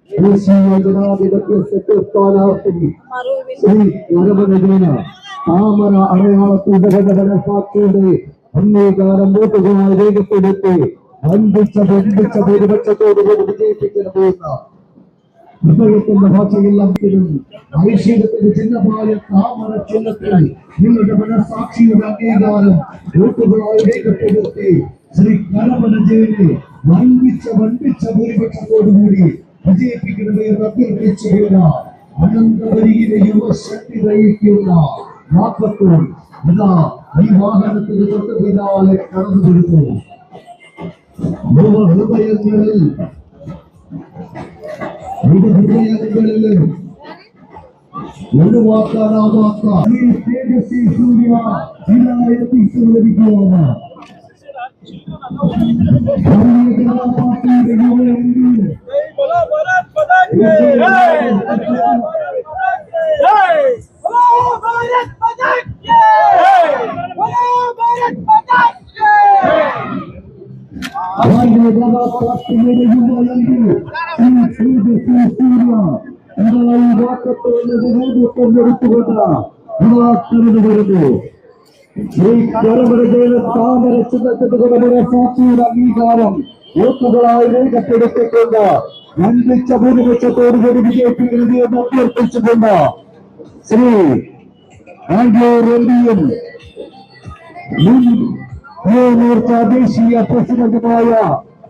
ദേശീയ ജനാധിപത്യ സെക്രട്ടറി സ്ഥാനാർത്ഥി ശ്രീ നരമനജീന താമര അടയാളത്തിന്റെ സാക്ഷിയുടെ അംഗീകാരം വോട്ടുകളായി രേഖപ്പെടുത്തി വൻപിച്ച ഭൂരിപക്ഷത്തോടുകൂടി വിജയിപ്പിക്കാൻ പോകുന്ന ഹൃദയത്തിന്റെ ഭാഷയിലും ഐശ്വര്യത്തിന്റെ ചിഹ്നമായ താമര ചിഹ്നത്തിൽ നിങ്ങളുടെ മനസാക്ഷിയുടെ അംഗീകാരം വോട്ടുകളായി രേഖപ്പെടുത്തി ശ്രീ നരമനജീനെ വൻപിച്ച ഭൂരിപക്ഷത്തോടുകൂടി വിജയിപ്പിക്കുന്നത് അഭ്യർത്ഥിച്ചുള്ള അനന്തപരിയിലെ യുവശക്തി നയിക്കുന്ന വാക്കത്തും ഇതാ ഈ വാഹനത്തിന് തൊട്ട് പിന്നാലെ കടന്നു വരുന്നു. ഹൃദയങ്ങളിൽ ഒഴിവാക്കാനാവാത്ത തേജസ്വി സൂര്യ ലഭിക്കുവാണ് പാർട്ടിയുടെ യുവ അംഗീകാരം വോട്ടുകളായി രേഖപ്പെടുത്തിക്കൊണ്ട് വൻപിച്ച ഭൂരിപക്ഷത്തോടുകൂടി വിജയിപ്പിക്കുന്നത് എന്ന് അഭ്യർത്ഥിച്ചുകൊണ്ട് ശ്രീ ആംഗ്ലൂർ എംപിയും യുവമോർച്ച ദേശീയ പ്രസിഡന്റുമായ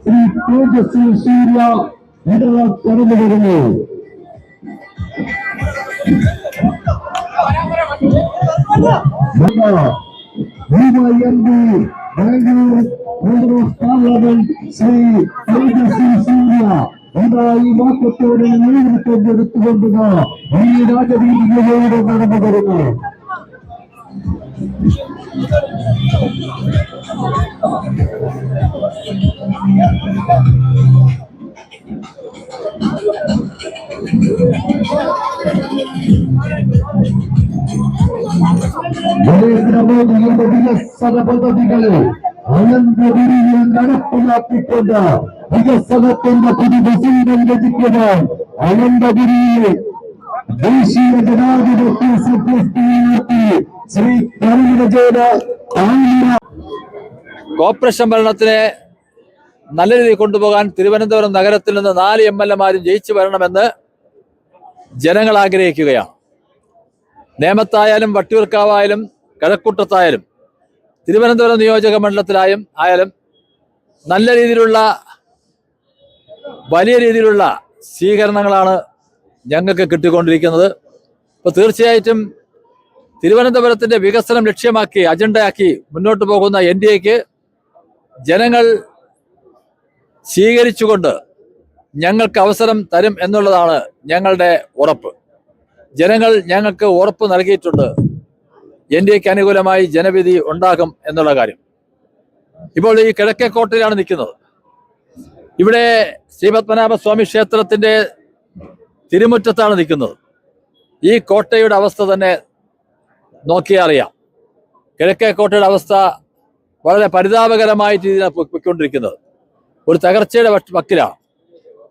ശ്രീ തേജസ്വി സൂര്യ കടന്നു വരുന്നു. Bangalore Member of Parliament Sri Tejasvi Surya ഈ വാക്കത്തോടെ നേതൃത്വം ഈ രാജവീതിയിലൂടെ നടന്നു വരുന്നു. നരേന്ദ്രമോദിയുടെ വികസന പദ്ധതികളെ അനന്തപുരിയിൽ നടപ്പിലാക്കിക്കൊണ്ട് വികസനത്തിന്റെ പുതുവസീനം രചിക്കുവാൻ അനന്തപുരിയിലെ ദേശീയ ജനാധിപത്യ സഖ്യസ്ഥാനാർത്ഥി ശ്രീ കരുണജേന കോർപ്പറേഷൻ ഭരണത്തിനെ നല്ല രീതിയിൽ കൊണ്ടുപോകാൻ തിരുവനന്തപുരം നഗരത്തിൽ നിന്ന് 4 MLA-മാരും ജയിച്ചു വരണമെന്ന് ജനങ്ങൾ ആഗ്രഹിക്കുകയാണ്. നേമത്തായാലും വട്ടിയൂർക്കാവായാലും കഴക്കൂട്ടത്തായാലും തിരുവനന്തപുരം നിയോജക മണ്ഡലത്തിലായും ആയാലും നല്ല രീതിയിലുള്ള വലിയ രീതിയിലുള്ള സ്വീകരണങ്ങളാണ് ഞങ്ങൾക്ക് കിട്ടിക്കൊണ്ടിരിക്കുന്നത്. അപ്പോൾ തീർച്ചയായിട്ടും തിരുവനന്തപുരത്തിൻ്റെ വികസനം ലക്ഷ്യമാക്കി അജണ്ടയാക്കി മുന്നോട്ട് പോകുന്ന NDAക്ക് ജനങ്ങൾ സ്വീകരിച്ചുകൊണ്ട് ഞങ്ങൾക്ക് അവസരം തരും എന്നുള്ളതാണ് ഞങ്ങളുടെ ഉറപ്പ്. ജനങ്ങൾ ഞങ്ങൾക്ക് ഉറപ്പ് നൽകിയിട്ടുണ്ട്. NDAക്ക് അനുകൂലമായി ജനവിധി ഉണ്ടാകും എന്നുള്ള കാര്യം. ഇപ്പോൾ ഈ കിഴക്കേക്കോട്ടയിലാണ് നിൽക്കുന്നത്. ഇവിടെ ശ്രീപത്മനാഭസ്വാമി ക്ഷേത്രത്തിൻ്റെ തിരുമുറ്റത്താണ് നിൽക്കുന്നത്. ഈ കോട്ടയുടെ അവസ്ഥ തന്നെ നോക്കിയാൽ അറിയാം. കിഴക്കേക്കോട്ടയുടെ അവസ്ഥ വളരെ പരിതാപകരമായ രീതിയിലാണ് പൊയ്ക്കൊണ്ടിരിക്കുന്നത്. ഒരു തകർച്ചയുടെ വക്കിലാണ്.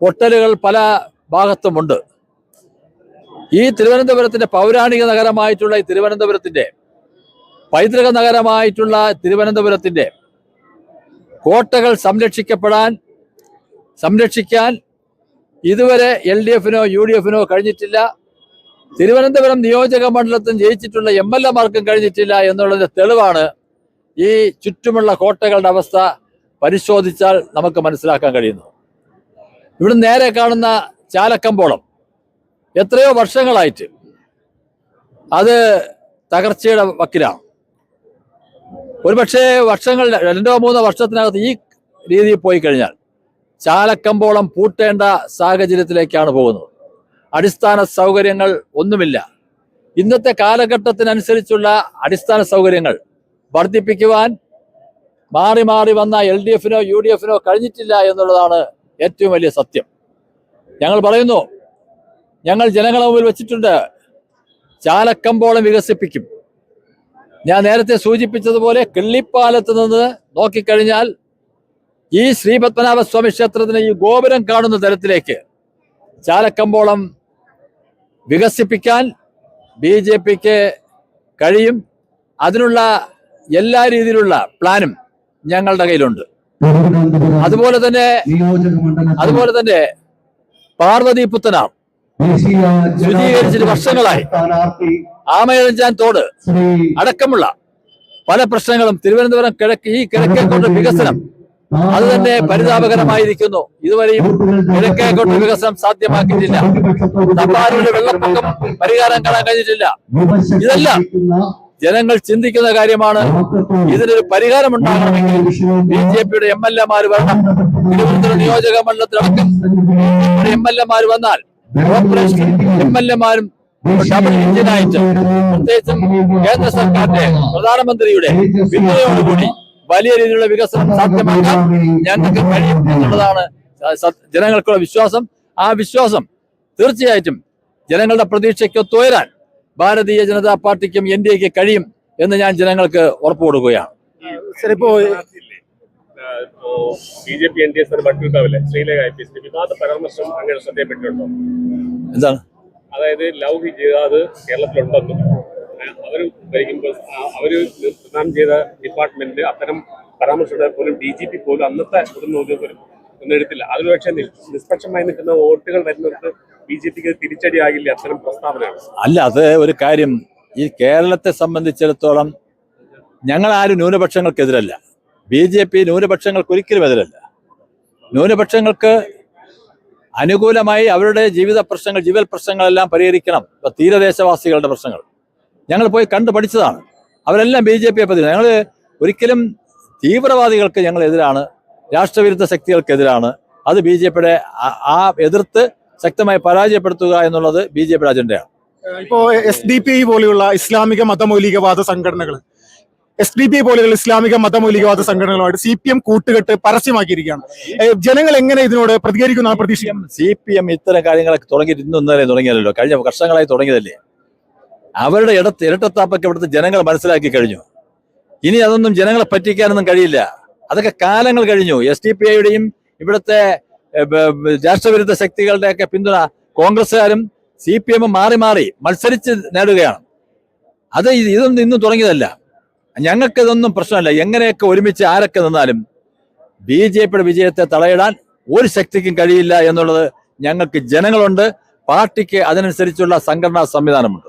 പൊട്ടലുകൾ പല ഭാഗത്തുമുണ്ട്. ഈ തിരുവനന്തപുരത്തിൻ്റെ പൗരാണിക നഗരമായിട്ടുള്ള ഈ തിരുവനന്തപുരത്തിൻ്റെ പൈതൃക നഗരമായിട്ടുള്ള തിരുവനന്തപുരത്തിൻ്റെ കോട്ടകൾ സംരക്ഷിക്കാൻ ഇതുവരെ LDF-നോ UDF-നോ കഴിഞ്ഞിട്ടില്ല. തിരുവനന്തപുരം നിയോജക മണ്ഡലത്തിൽ ജയിച്ചിട്ടുള്ള MLA-മാർക്കും കഴിഞ്ഞിട്ടില്ല എന്നുള്ളതിന്റെ തെളിവാണ് ഈ ചുറ്റുമുള്ള കോട്ടകളുടെ അവസ്ഥ പരിശോധിച്ചാൽ നമുക്ക് മനസ്സിലാക്കാൻ കഴിയുന്നു. ഇവിടെ നേരെ കാണുന്ന ചാലക്കമ്പോളം എത്രയോ വർഷങ്ങളായിട്ട് അത് തകർച്ചയുടെ വക്കിലാണ്. ഒരുപക്ഷെ വർഷങ്ങൾ 2-3 വർഷത്തിനകത്ത് ഈ രീതിയിൽ പോയി കഴിഞ്ഞാൽ ചാലക്കമ്പോളം പൂട്ടേണ്ട സാഹചര്യത്തിലേക്കാണ് പോകുന്നത്. അടിസ്ഥാന സൗകര്യങ്ങൾ ഒന്നുമില്ല. ഇന്നത്തെ കാലഘട്ടത്തിനനുസരിച്ചുള്ള അടിസ്ഥാന സൗകര്യങ്ങൾ വർദ്ധിപ്പിക്കുവാൻ മാറി മാറി വന്ന LDF-നോ UDF-നോ കഴിഞ്ഞിട്ടില്ല എന്നുള്ളതാണ് ഏറ്റവും വലിയ സത്യം. ഞങ്ങൾ പറയുന്നു, ഞങ്ങൾ ജനങ്ങളെ മുമ്പിൽ വെച്ചിട്ടുണ്ട്, ചാലക്കമ്പോളം വികസിപ്പിക്കും. ഞാൻ നേരത്തെ സൂചിപ്പിച്ചതുപോലെ കിള്ളിപ്പാലത്ത് നിന്ന് നോക്കിക്കഴിഞ്ഞാൽ ഈ ശ്രീപത്മനാഭസ്വാമി ക്ഷേത്രത്തിന് ഈ ഗോപുരം കാണുന്ന തരത്തിലേക്ക് ചാലക്കമ്പോളം വികസിപ്പിക്കാൻ BJPക്ക് കഴിയും. അതിനുള്ള എല്ലാ രീതിയിലുള്ള പ്ലാനും ഞങ്ങളുടെ കയ്യിലുണ്ട്. അതുപോലെ തന്നെ പാർവതി പുത്തനാർ ശുചീകരിച്ചിട്ട് വർഷങ്ങളായി. ആമയിഴഞ്ചാൻ തോട് അടക്കമുള്ള പല പ്രശ്നങ്ങളും തിരുവനന്തപുരം കിഴക്കേക്കോട്ട വികസനം അത് തന്നെ പരിതാപകരമായിരിക്കുന്നു. ഇതുവരെയും കിഴക്കേക്കോട്ട വികസനം സാധ്യമാക്കിയിട്ടില്ല. തമ്പാനൂരിലെ വെള്ളപ്പൊക്കം പരിഹാരം കാണാൻ കഴിഞ്ഞിട്ടില്ല. ഇതെല്ലാം ജനങ്ങൾ ചിന്തിക്കുന്ന കാര്യമാണ്. ഇതിനൊരു പരിഹാരം ഉണ്ടാകണമെങ്കിൽ BJPയുടെ MLA-മാര് വരണം. തിരുവനന്തപുരം നിയോജക മണ്ഡലത്തിലടക്കം MLA-മാർ വന്നാൽ കോർപ്പറേഷൻ MLA-മാരും ഡബിൾ എഞ്ചിനായിട്ട് പ്രത്യേകിച്ചും കേന്ദ്ര സർക്കാരിന്റെ പ്രധാനമന്ത്രിയുടെ പിന്തുണയോടുകൂടി വലിയ രീതിയിലുള്ള വികസനം സാധ്യമാക്കാൻ ഞങ്ങൾക്ക് കഴിയും എന്നുള്ളതാണ് ജനങ്ങൾക്കുള്ള വിശ്വാസം. ആ വിശ്വാസം തീർച്ചയായിട്ടും ജനങ്ങളുടെ പ്രതീക്ഷയ്ക്കൊത്തുയരാൻ ഭാരതീയ ജനതാ പാർട്ടിക്കും NDAക്ക് കഴിയും എന്ന് ഞാൻ ജനങ്ങൾക്ക് ഉറപ്പ് കൊടുക്കുകയാണ്. BJP NDA വട്ടിയൂർക്കാവിലെ ശ്രീലേഖ IPS വിവാദ പരാമർശം അങ്ങനെ ശ്രദ്ധയപ്പെട്ടിട്ടുണ്ടോ? എന്താണ്? അതായത് ലവ് ജിഹാദ് കേരളത്തിലുണ്ടെന്നും അവർ ഭരിക്കുമ്പോൾ അവര് പ്രദാനം ചെയ്ത ഡിപ്പാർട്ട്മെന്റ് അത്തരം പരാമർശം പോലും DGP പോലും അന്നത്തെ പോലും ഒന്നും എടുത്തില്ല. അതിൽ പക്ഷേ നിഷ്പക്ഷമായി നിൽക്കുന്ന വോട്ടുകൾ വരുന്നവർക്ക് BJPക്ക് തിരിച്ചടിയാകില്ല അത്തരം പ്രസ്താവനയാണ്. അല്ല, അത് ഒരു കാര്യം. ഈ കേരളത്തെ സംബന്ധിച്ചിടത്തോളം ഞങ്ങൾ ആരും ന്യൂനപക്ഷങ്ങൾക്കെതിരല്ല. BJP ന്യൂനപക്ഷങ്ങൾക്ക് ഒരിക്കലും എതിരല്ല. ന്യൂനപക്ഷങ്ങൾക്ക് അനുകൂലമായി അവരുടെ ജീവിത പ്രശ്നങ്ങൾ, ജീവൽ പ്രശ്നങ്ങളെല്ലാം പരിഹരിക്കണം. ഇപ്പൊ തീരദേശവാസികളുടെ പ്രശ്നങ്ങൾ ഞങ്ങൾ പോയി കണ്ടു പഠിച്ചതാണ്. അവരെല്ലാം BJP യെ പറ്റി. ഞങ്ങൾ ഒരിക്കലും തീവ്രവാദികൾക്ക് ഞങ്ങൾ എതിരാണ്, രാഷ്ട്രവിരുദ്ധ ശക്തികൾക്കെതിരാണ്. അത് BJP-യുടെ ആ എതിർത്ത് ശക്തമായി പരാജയപ്പെടുത്തുക എന്നുള്ളത് BJP-യുടെ അജണ്ടയാണ്. ഇപ്പോ SDPI പോലെയുള്ള ഇസ്ലാമിക മതമൗലികവാദ സംഘടനകളുമായിട്ട് സംഘടനകളുമായിട്ട് CPM കൂട്ടുകെട്ട് പരസ്യമാക്കിയിരിക്കുകയാണ്. ജനങ്ങൾ എങ്ങനെ ഇതിനോട് പ്രതികരിക്കുന്ന പ്രതീക്ഷിക്കാം? CPM ഇത്തരം കാര്യങ്ങളൊക്കെ തുടങ്ങിയിട്ട് ഇന്നലെ തുടങ്ങിയല്ലോ, കഴിഞ്ഞ വർഷങ്ങളായി തുടങ്ങിയതല്ലേ. അവരുടെ ഇരട്ടത്താപ്പൊക്കെ ഇവിടുത്തെ ജനങ്ങൾ മനസ്സിലാക്കി കഴിഞ്ഞു. ഇനി അതൊന്നും ജനങ്ങളെ പറ്റിക്കാനൊന്നും കഴിയില്ല. അതൊക്കെ കാലങ്ങൾ കഴിഞ്ഞു. SDPI-യുടെയും ഇവിടുത്തെ രാഷ്ട്രവിരുദ്ധ ശക്തികളുടെയൊക്കെ പിന്തുണ കോൺഗ്രസ്സുകാരും CPM-ഉം മാറി മാറി മത്സരിച്ച് നേടുകയാണ്. ഇതൊന്നും ഇന്നും തുടങ്ങിയതല്ല. ഞങ്ങൾക്ക് ഇതൊന്നും പ്രശ്നമല്ല. എങ്ങനെയൊക്കെ ഒരുമിച്ച് ആരൊക്കെ നിന്നാലും BJP-യുടെ വിജയത്തെ തടയിടാൻ ഒരു ശക്തിക്കും കഴിയില്ല എന്നുള്ളത് ഞങ്ങൾക്ക് ജനങ്ങളുണ്ട്. പാർട്ടിക്ക് അതിനനുസരിച്ചുള്ള സംഘടനാ സംവിധാനമുണ്ട്.